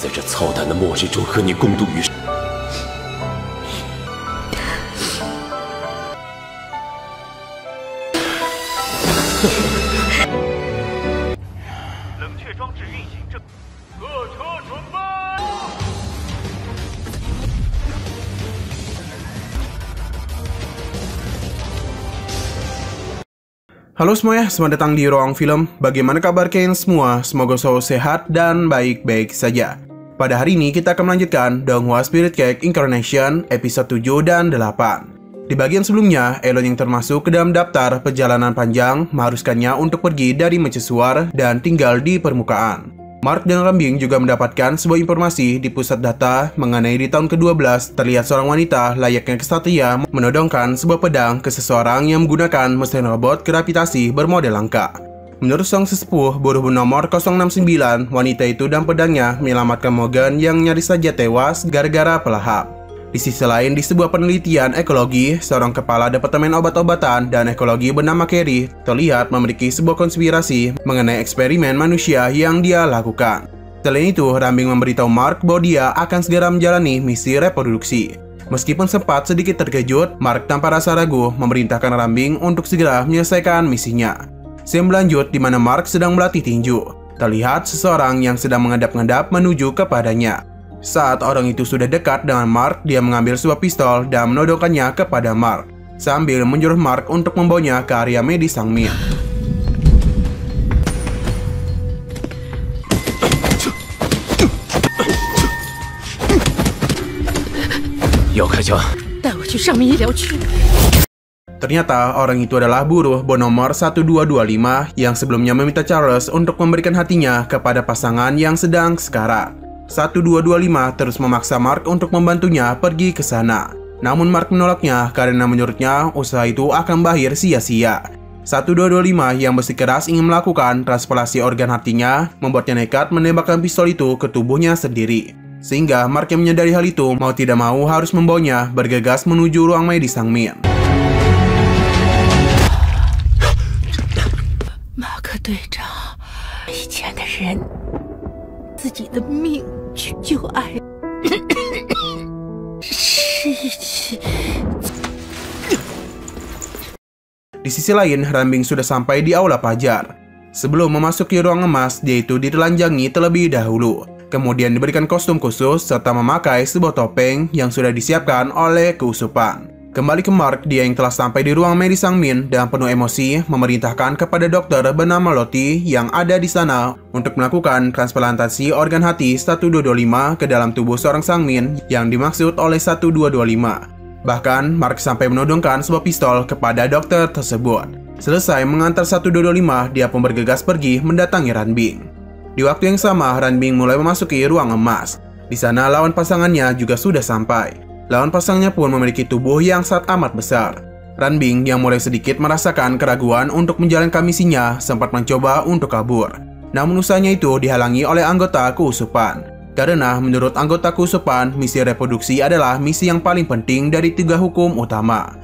在这操蛋的末日中和你共度余生。冷却装置运行正，各车准备。 Halo semuanya, selamat datang di Ruang Film. Bagaimana kabar kalian semua? Semoga selalu sehat dan baik-baik saja. Pada hari ini kita akan melanjutkan Donghua Spirit Cake Incarnation episode 7 dan 8. Di bagian sebelumnya, Elon yang termasuk ke dalam daftar perjalanan panjang mengharuskannya untuk pergi dari Mercusuar dan tinggal di permukaan. Mark dan Ranbing juga mendapatkan sebuah informasi di pusat data mengenai di tahun ke-12 terlihat seorang wanita layaknya kesatria menodongkan sebuah pedang ke seseorang yang menggunakan mesin robot gravitasi bermodel langka. Menurut sang sesepuh buruh nomor 069, wanita itu dan pedangnya menyelamatkan Morgan yang nyaris saja tewas gara-gara pelahap. Di sisi lain, di sebuah penelitian ekologi, seorang kepala Departemen Obat-obatan dan Ekologi bernama Kerry terlihat memiliki sebuah konspirasi mengenai eksperimen manusia yang dia lakukan. Selain itu, Ranbing memberitahu Mark bahwa dia akan segera menjalani misi reproduksi. Meskipun sempat sedikit terkejut, Mark tanpa rasa ragu memerintahkan Ranbing untuk segera menyelesaikan misinya. Scene berlanjut di mana Mark sedang melatih tinju. Terlihat seseorang yang sedang menghadap-menghadap menuju kepadanya. Saat orang itu sudah dekat dengan Mark, dia mengambil sebuah pistol dan menodongkannya kepada Mark, sambil menyuruh Mark untuk membawanya ke area medis Sang Min. Ternyata orang itu adalah buruh bernomor 1225 yang sebelumnya meminta Charles untuk memberikan hatinya kepada pasangan yang sedang sekarat. 1225 terus memaksa Mark untuk membantunya pergi ke sana. Namun Mark menolaknya karena menurutnya usaha itu akan berakhir sia-sia. 1225 yang bersikeras ingin melakukan transplantasi organ hatinya membuatnya nekat menembakkan pistol itu ke tubuhnya sendiri. Sehingga Mark yang menyadari hal itu mau tidak mau harus membawanya bergegas menuju ruang medis Sang Min. 马克队长，以前的人自己的命去救爱是一起。 Di sisi lain, Ranbing sudah sampai di aula pelajar. Sebelum memasuki ruang emas, dia itu ditelanjangi terlebih dahulu. Kemudian diberikan kostum khusus serta memakai sebuah topeng yang sudah disiapkan oleh keusupan. Kembali ke Mark, dia yang telah sampai di ruang medis Sang Min dan penuh emosi memerintahkan kepada dokter bernama Lottie yang ada di sana untuk melakukan transplantasi organ hati 1225 ke dalam tubuh seorang Sang Min yang dimaksud oleh 1225. Bahkan, Mark sampai menodongkan sebuah pistol kepada dokter tersebut. Selesai mengantar 1225, dia pun bergegas pergi mendatangi Ranbing. Di waktu yang sama, Ranbing mulai memasuki ruang emas. Di sana lawan pasangannya juga sudah sampai. Lawan pasangnya pun memiliki tubuh yang sangat amat besar. Ranbing yang mulai sedikit merasakan keraguan untuk menjalankan misinya sempat mencoba untuk kabur. Namun usahanya itu dihalangi oleh anggota keusupan. Karena menurut anggota keusupan, misi reproduksi adalah misi yang paling penting dari 3 hukum utama.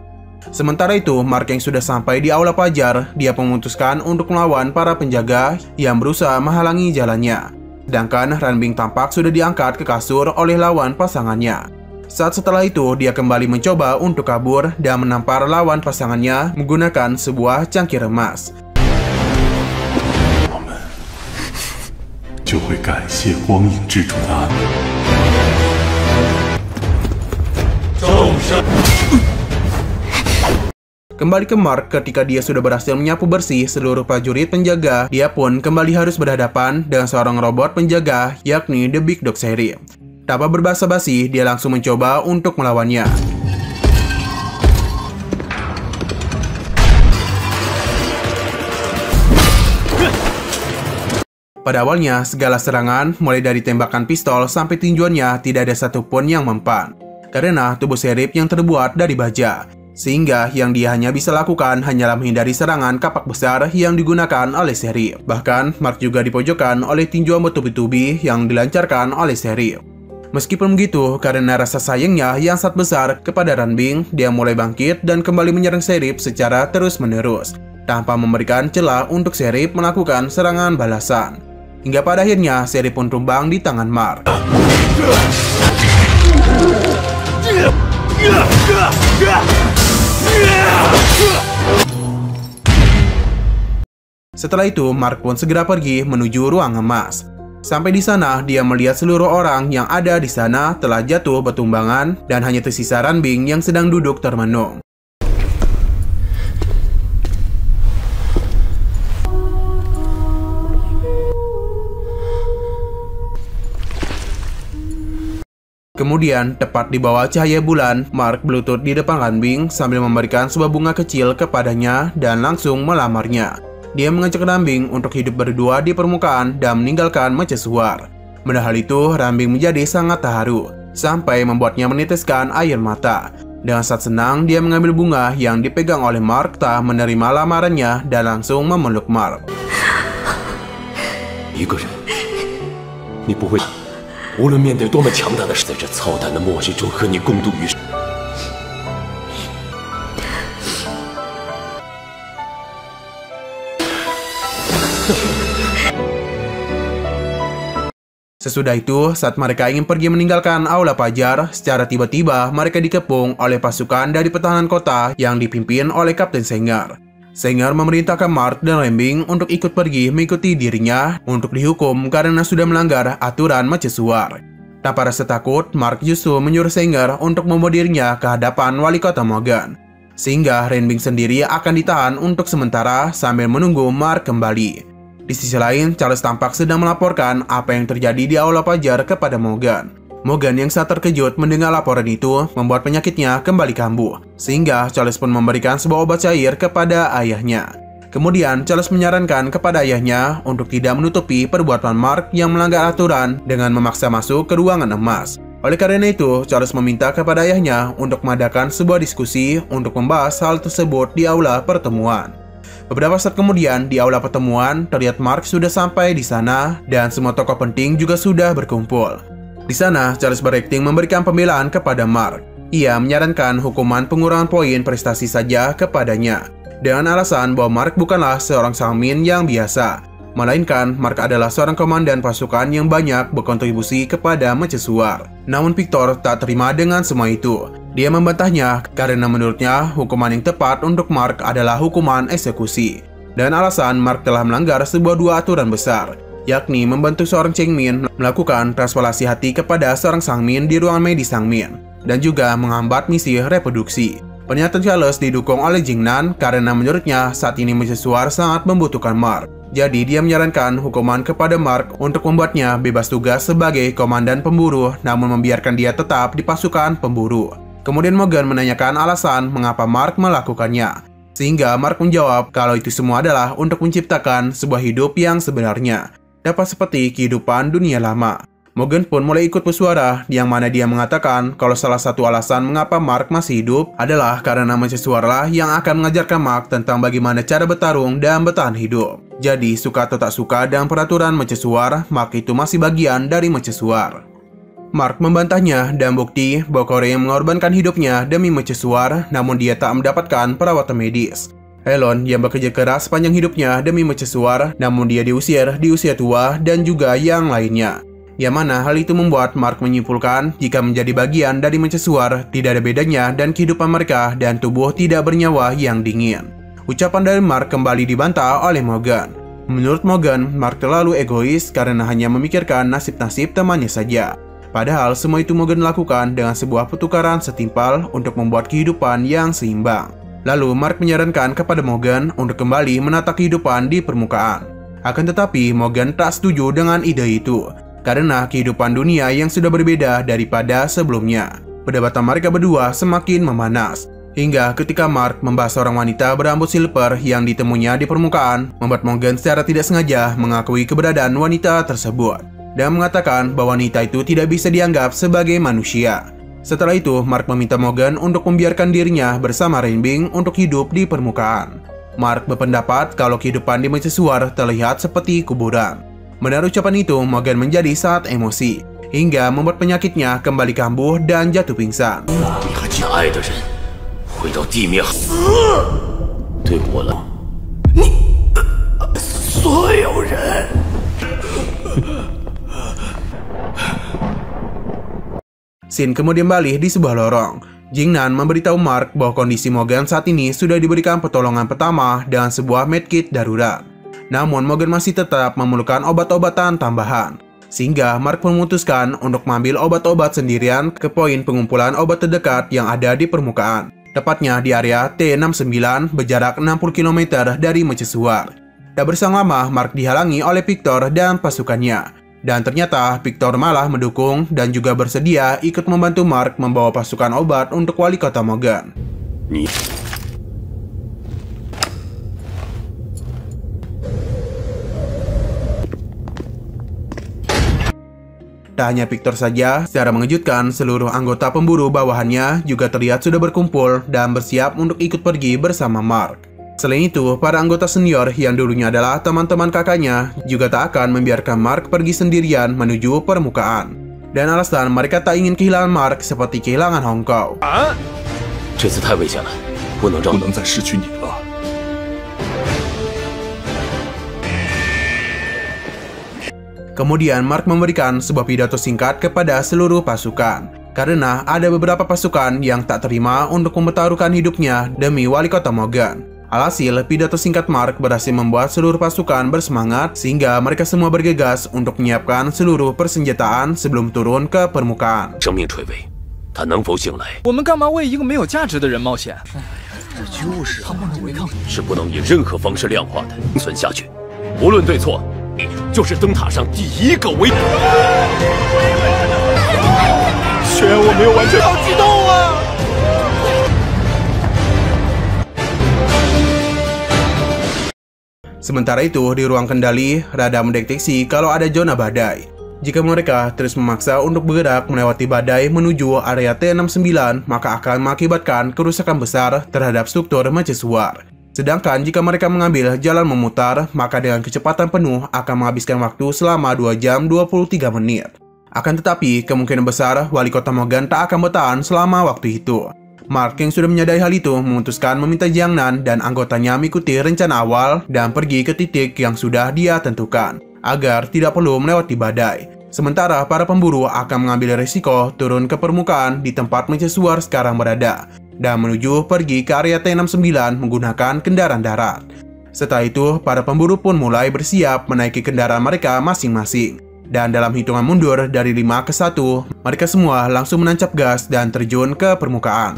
Sementara itu, Mark yang sudah sampai di aula pelajar, dia memutuskan untuk melawan para penjaga yang berusaha menghalangi jalannya. Sedangkan Ranbing tampak sudah diangkat ke kasur oleh lawan pasangannya. Saat setelah itu, dia kembali mencoba untuk kabur dan menampar lawan pasangannya menggunakan sebuah cangkir emas. Kembali ke Mark ketika dia sudah berhasil menyapu bersih seluruh prajurit penjaga, dia pun kembali harus berhadapan dengan seorang robot penjaga yakni The Big Dog Sheriff. Tanpa berbasa-basi, dia langsung mencoba untuk melawannya. Pada awalnya, segala serangan, mulai dari tembakan pistol sampai tinjuannya, tidak ada satupun yang mempan. Karena tubuh Sheriff yang terbuat dari baja. Sehingga yang dia hanya bisa lakukan hanyalah menghindari serangan kapak besar yang digunakan oleh Sheriff. Bahkan, Mark juga dipojokkan oleh tinjuan bertubi-tubi yang dilancarkan oleh Sheriff. Meskipun begitu, karena rasa sayangnya yang sangat besar kepada Ranbing, dia mulai bangkit dan kembali menyerang Sheriff secara terus-menerus, tanpa memberikan celah untuk Sheriff melakukan serangan balasan. hingga pada akhirnya seri pun tumbang di tangan Mark. Setelah itu, Mark pun segera pergi menuju ruang emas. Sampai di sana, dia melihat seluruh orang yang ada di sana telah jatuh bertumbangan dan hanya tersisa Ranbing yang sedang duduk termenung. Kemudian, tepat di bawah cahaya bulan, Mark berlutut di depan Ranbing sambil memberikan sebuah bunga kecil kepadanya dan langsung melamarnya. Dia mengajak Ranbing untuk hidup berdua di permukaan dan meninggalkan mercusuar. Padahal itu, Ranbing menjadi sangat terharu, sampai membuatnya meneteskan air mata. Dengan sangat senang, dia mengambil bunga yang dipegang oleh Mark, tak menerima lamarannya dan langsung memeluk Mark. 一个人，你不会，无论面对多么强大的，在这操蛋的末日中和你共度余生。 Sesudah itu, saat mereka ingin pergi meninggalkan Aula Pajar, secara tiba-tiba mereka dikepung oleh pasukan dari pertahanan kota yang dipimpin oleh Kapten Senger. Senger memerintahkan Mark dan Ranbing untuk ikut pergi mengikuti dirinya untuk dihukum karena sudah melanggar aturan mercusuar. Tanpa rasa takut, Mark justru menyuruh Senger untuk membawa dirinya ke hadapan wali kota Morgan, sehingga Ranbing sendiri akan ditahan untuk sementara sambil menunggu Mark kembali. Di sisi lain, Charles tampak sedang melaporkan apa yang terjadi di Aula Pajar kepada Morgan. Morgan yang sangat terkejut mendengar laporan itu membuat penyakitnya kembali kambuh, sehingga Charles pun memberikan sebuah obat cair kepada ayahnya. Kemudian, Charles menyarankan kepada ayahnya untuk tidak menutupi perbuatan Mark yang melanggar aturan dengan memaksa masuk ke ruangan emas. Oleh karena itu, Charles meminta kepada ayahnya untuk mengadakan sebuah diskusi untuk membahas hal tersebut di aula pertemuan. Beberapa saat kemudian, di aula pertemuan, terlihat Mark sudah sampai di sana dan semua tokoh penting juga sudah berkumpul. Di sana, Charles berakting memberikan pembelaan kepada Mark. Ia menyarankan hukuman pengurangan poin prestasi saja kepadanya, dengan alasan bahwa Mark bukanlah seorang sangmin yang biasa, melainkan Mark adalah seorang komandan pasukan yang banyak berkontribusi kepada mercusuar. Namun Victor tak terima dengan semua itu. Dia membantahnya karena menurutnya hukuman yang tepat untuk Mark adalah hukuman eksekusi. Dan alasan Mark telah melanggar dua aturan besar, yakni membantu seorang Chengmin melakukan transplantasi hati kepada seorang sangmin di ruangan medis sangmin, dan juga menghambat misi reproduksi. Pernyataan Charles didukung oleh Jingnan karena menurutnya saat ini mercusuar sangat membutuhkan Mark. Jadi dia menyarankan hukuman kepada Mark untuk membuatnya bebas tugas sebagai komandan pemburu, namun membiarkan dia tetap di pasukan pemburu. Kemudian Morgan menanyakan alasan mengapa Mark melakukannya, sehingga Mark menjawab kalau itu semua adalah untuk menciptakan sebuah hidup yang sebenarnya, dapat seperti kehidupan dunia lama. Morgan pun mulai ikut bersuara, yang mana dia mengatakan kalau salah satu alasan mengapa Mark masih hidup adalah karena mercusuarlah yang akan mengajarkan Mark tentang bagaimana cara bertarung dan bertahan hidup. Jadi, suka atau tak suka dengan peraturan mercusuar, Mark itu masih bagian dari mercusuar. Mark membantahnya dan bukti bahwa Corey mengorbankan hidupnya demi mercusuar, namun dia tak mendapatkan perawatan medis. Elon yang bekerja keras sepanjang hidupnya demi mercusuar, namun dia diusir di usia tua dan juga yang lainnya. Yang mana hal itu membuat Mark menyimpulkan jika menjadi bagian dari mercusuar tidak ada bedanya dan kehidupan mereka dan tubuh tidak bernyawa yang dingin. Ucapan dari Mark kembali dibantah oleh Morgan. Menurut Morgan, Mark terlalu egois karena hanya memikirkan nasib-nasib temannya saja. Padahal semua itu Morgan lakukan dengan sebuah pertukaran setimpal untuk membuat kehidupan yang seimbang. Lalu Mark menyarankan kepada Morgan untuk kembali menata kehidupan di permukaan. Akan tetapi Morgan tak setuju dengan ide itu, karena kehidupan dunia yang sudah berbeda daripada sebelumnya. Perdebatan mereka berdua semakin memanas, hingga ketika Mark membahas seorang wanita berambut silver yang ditemuinya di permukaan, membuat Morgan secara tidak sengaja mengakui keberadaan wanita tersebut dan mengatakan bahwa wanita itu tidak bisa dianggap sebagai manusia. Setelah itu, Mark meminta Morgan untuk membiarkan dirinya bersama Ranbing untuk hidup di permukaan. Mark berpendapat kalau kehidupan di mercusuar terlihat seperti kuburan. Mendengar ucapan itu, Morgan menjadi sangat emosi, hingga membuat penyakitnya kembali kambuh dan jatuh pingsan. 你和亲爱的人回到地面死，对我来，你所有人。Scene kemudian balik di sebuah lorong. Jingnan memberitahu Mark bahwa kondisi Morgan saat ini sudah diberikan pertolongan pertama dengan sebuah medkit darurat. Namun Morgan masih tetap memerlukan obat-obatan tambahan. Sehingga Mark memutuskan untuk mengambil obat-obat sendirian ke poin pengumpulan obat terdekat yang ada di permukaan. Tepatnya di area T69 berjarak 60 km dari mercusuar. Tak berselang lama Mark dihalangi oleh Victor dan pasukannya. Dan ternyata Victor malah mendukung dan juga bersedia ikut membantu Mark membawa pasukan obat untuk wali kota Morgan. Tak hanya Victor saja, secara mengejutkan seluruh anggota pemburu bawahannya juga terlihat sudah berkumpul dan bersiap untuk ikut pergi bersama Mark. Selain itu, para anggota senior yang dulunya adalah teman-teman kakaknya juga tak akan membiarkan Mark pergi sendirian menuju permukaan. Dan alasan mereka tak ingin kehilangan Mark seperti kehilangan Hong Kong. 这次太危险了，不能再失去你了。 Kemudian Mark memberikan sebuah pidato singkat kepada seluruh pasukan. Karena ada beberapa pasukan yang tak terima untuk mempertaruhkan hidupnya demi wali kota Morgan. Alhasil, pidato singkat Mark berhasil membuat seluruh pasukan bersemangat sehingga mereka semua bergegas untuk menyiapkan seluruh persenjataan sebelum turun ke permukaan. 生命垂危，他能否醒来？我们干嘛为一个没有价值的人冒险？他不能违抗，是不能以任何方式量化的。生存下去，无论对错，你就是灯塔上第一个违。虽然我没有完成，好激动啊！ Sementara itu, di ruang kendali, radar mendeteksi kalau ada zona badai. Jika mereka terus memaksa untuk bergerak melewati badai menuju area T69, maka akan mengakibatkan kerusakan besar terhadap struktur mercusuar. Sedangkan jika mereka mengambil jalan memutar, maka dengan kecepatan penuh akan menghabiskan waktu selama 2 jam 23 menit. Akan tetapi, kemungkinan besar wali kota Morgan tak akan bertahan selama waktu itu. Mark yang sudah menyadari hal itu memutuskan meminta Jiangnan dan anggotanya mengikuti rencana awal dan pergi ke titik yang sudah dia tentukan, agar tidak perlu melewati badai. Sementara para pemburu akan mengambil risiko turun ke permukaan di tempat mercusuar sekarang berada, dan menuju pergi ke area T69 menggunakan kendaraan darat. Setelah itu, para pemburu pun mulai bersiap menaiki kendaraan mereka masing-masing. Dan dalam hitungan mundur dari 5 ke 1, mereka semua langsung menancap gas dan terjun ke permukaan.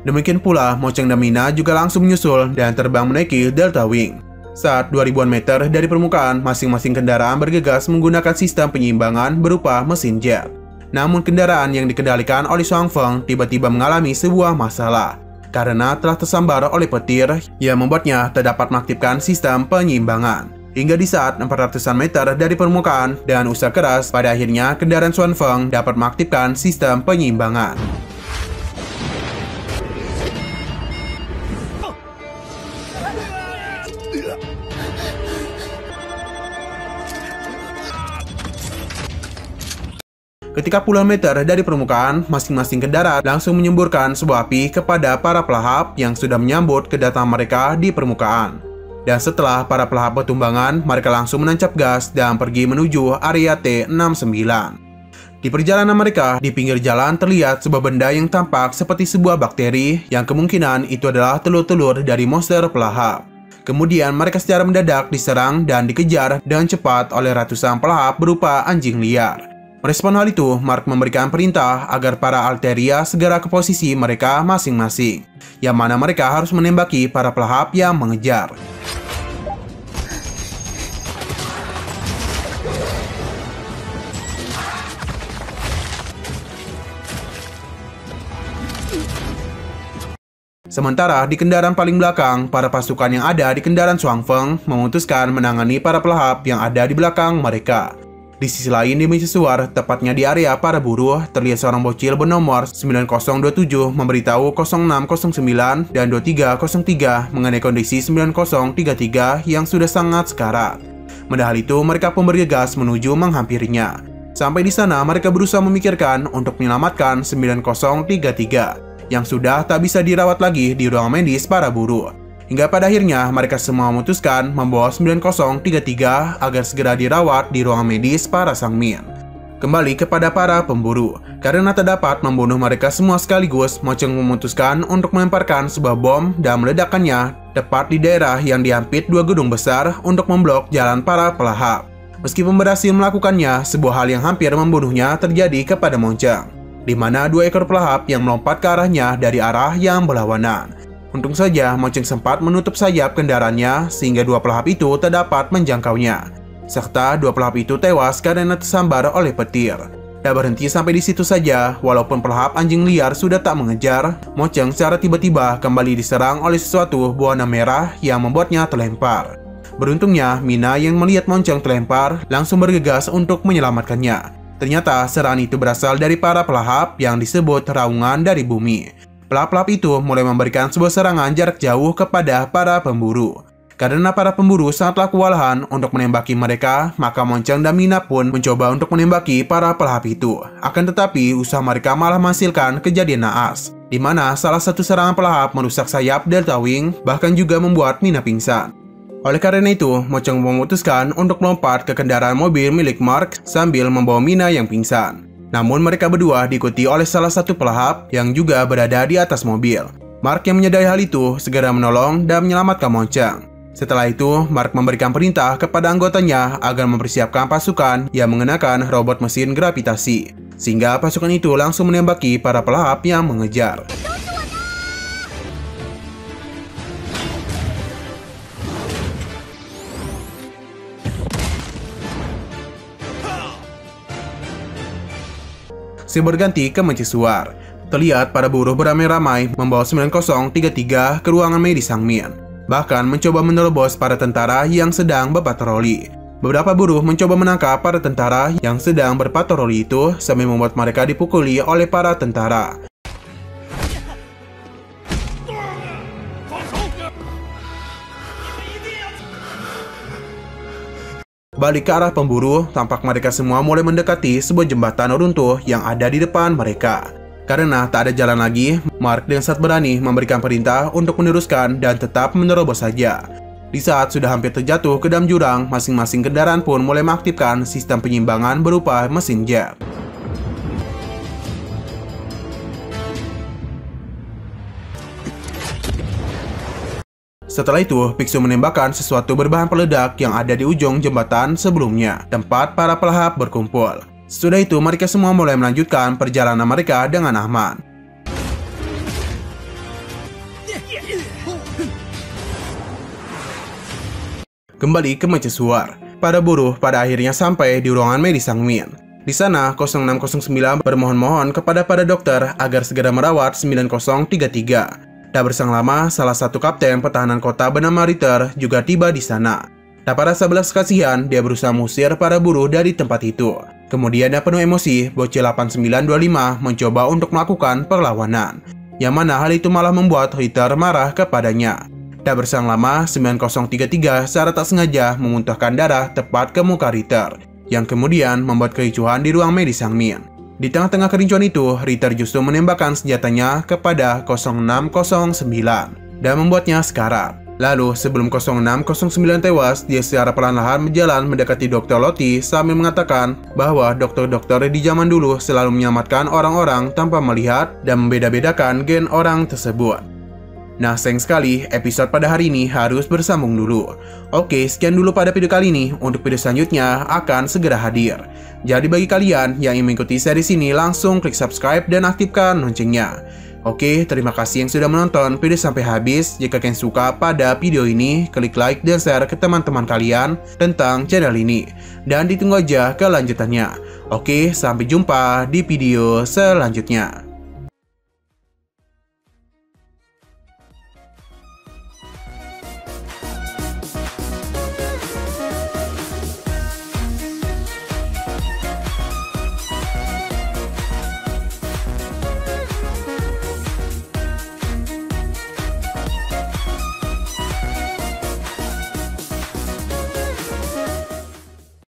Demikian pula, Mo Cheng dan Mina juga langsung menyusul dan terbang menaiki Delta Wing. Saat 2000-an meter dari permukaan, masing-masing kendaraan bergegas menggunakan sistem penyeimbangan berupa mesin jet. Namun kendaraan yang dikendalikan oleh Shuang Feng tiba-tiba mengalami sebuah masalah karena telah tersambar oleh petir yang membuatnya tak dapat mengaktifkan sistem penyeimbangan. Hingga di saat 400-an meter dari permukaan, dengan usaha keras, pada akhirnya kendaraan Shuang Feng dapat mengaktifkan sistem penyeimbangan. Ketika puluhan meter dari permukaan, masing-masing kendaraan langsung menyemburkan sebuah api kepada para pelahap yang sudah menyambut kedatangan mereka di permukaan. Dan setelah para pelahap bertumbangan, mereka langsung menancap gas dan pergi menuju area T69. Di perjalanan mereka, di pinggir jalan terlihat sebuah benda yang tampak seperti sebuah bakteri yang kemungkinan itu adalah telur-telur dari monster pelahap. Kemudian mereka secara mendadak diserang dan dikejar dengan cepat oleh ratusan pelahap berupa anjing liar. Merespon hal itu, Mark memberikan perintah agar para Alteria segera ke posisi mereka masing-masing, yang mana mereka harus menembaki para pelahap yang mengejar. Sementara di kendaraan paling belakang, para pasukan yang ada di kendaraan Shuang Feng memutuskan menangani para pelahap yang ada di belakang mereka. Di sisi lain di mercusuar, tepatnya di area para buruh, terlihat seorang bocil bernomor 9027 memberitahu 0609 dan 2303 mengenai kondisi 9033 yang sudah sangat sekarat. Padahal itu, mereka pun bergegas menuju menghampirinya. Sampai di sana mereka berusaha memikirkan untuk menyelamatkan 9033 yang sudah tak bisa dirawat lagi di ruang medis para buruh. Hingga pada akhirnya mereka semua memutuskan membawa 9033 agar segera dirawat di ruang medis para Sangmin. Kembali kepada para pemburu, karena tak dapat membunuh mereka semua sekaligus, Mo Cheng memutuskan untuk melemparkan sebuah bom dan meledakkannya tepat di daerah yang diampit dua gedung besar untuk memblok jalan para pelahap. Meskipun berhasil melakukannya, sebuah hal yang hampir membunuhnya terjadi kepada Mo Cheng, di mana dua ekor pelahap yang melompat ke arahnya dari arah yang berlawanan. Untung saja Mo Cheng sempat menutup sayap kendaraannya sehingga dua pelahap itu tak dapat menjangkaunya, serta dua pelahap itu tewas karena tersambar oleh petir. Tak berhenti sampai di situ saja, walaupun pelahap anjing liar sudah tak mengejar, Mo Cheng secara tiba-tiba kembali diserang oleh sesuatu berwarna merah yang membuatnya terlempar. Beruntungnya, Mina yang melihat Mo Cheng terlempar langsung bergegas untuk menyelamatkannya. Ternyata serangan itu berasal dari para pelahap yang disebut raungan dari bumi. Pelahap-pelahap itu mulai memberikan sebuah serangan jarak jauh kepada para pemburu. Karena para pemburu sangatlah kewalahan untuk menembaki mereka, maka Mo Cheng dan Mina pun mencoba untuk menembaki para pelahap itu. Akan tetapi, usaha mereka malah menghasilkan kejadian naas, di mana salah satu serangan pelahap merusak sayap Delta Wing, bahkan juga membuat Mina pingsan. Oleh karena itu, Mo Cheng memutuskan untuk melompat ke kendaraan mobil milik Mark sambil membawa Mina yang pingsan. Namun mereka berdua diikuti oleh salah satu pelahap yang juga berada di atas mobil. Mark yang menyadari hal itu segera menolong dan menyelamatkan Mo Cheng. Setelah itu, Mark memberikan perintah kepada anggotanya agar mempersiapkan pasukan yang mengenakan robot mesin gravitasi, sehingga pasukan itu langsung menembaki para pelahap yang mengejar. Berganti ke mercusuar. Terlihat para buruh beramai-ramai membawa 9033 ke ruangan medis Sangmin, bahkan mencoba menerobos para tentara yang sedang berpatroli. Beberapa buruh mencoba menangkap para tentara yang sedang berpatroli itu sambil membuat mereka dipukuli oleh para tentara. Balik ke arah pemburu, tampak mereka semua mulai mendekati sebuah jembatan runtuh yang ada di depan mereka. Karena tak ada jalan lagi, Mark dengan sangat berani memberikan perintah untuk meneruskan dan tetap menerobos saja. Di saat sudah hampir terjatuh ke dalam jurang, masing-masing kendaraan pun mulai mengaktifkan sistem penyimbangan berupa mesin jet. Setelah itu, Biksu menembakkan sesuatu berbahan peledak yang ada di ujung jembatan sebelumnya, tempat para pelahap berkumpul. Sesudah itu, mereka semua mulai melanjutkan perjalanan mereka dengan aman. Kembali ke mercusuar, para buruh pada akhirnya sampai di ruangan medis Sangmin. Di sana, 0609 bermohon-mohon kepada para dokter agar segera merawat 9033. Tak berselang lama, salah satu kapten pertahanan kota bernama Ritter juga tiba di sana. Tak pada sebelas kasihan, dia berusaha mengusir para buruh dari tempat itu. Kemudian dia penuh emosi, bocil 8925 mencoba untuk melakukan perlawanan, yang mana hal itu malah membuat Ritter marah kepadanya. Tak berselang lama, 9033 secara tak sengaja memuntahkan darah tepat ke muka Ritter, yang kemudian membuat kericuhan di ruang medis Sangmin. Di tengah-tengah kericuhan itu, Ritter justru menembakkan senjatanya kepada 0609 dan membuatnya sekarat. Lalu, sebelum 0609 tewas, dia secara perlahan-lahan berjalan mendekati Dr. Lottie sambil mengatakan bahwa dokter-dokter di zaman dulu selalu menyelamatkan orang-orang tanpa melihat dan membeda-bedakan gen orang tersebut. Nah, sayang sekali episode pada hari ini harus bersambung dulu. Oke, sekian dulu pada video kali ini. Untuk video selanjutnya akan segera hadir. Jadi bagi kalian yang ingin mengikuti series ini, langsung klik subscribe dan aktifkan loncengnya. Oke, terima kasih yang sudah menonton video sampai habis. Jika kalian suka pada video ini, klik like dan share ke teman-teman kalian tentang channel ini. Dan ditunggu aja kelanjutannya. Oke, sampai jumpa di video selanjutnya.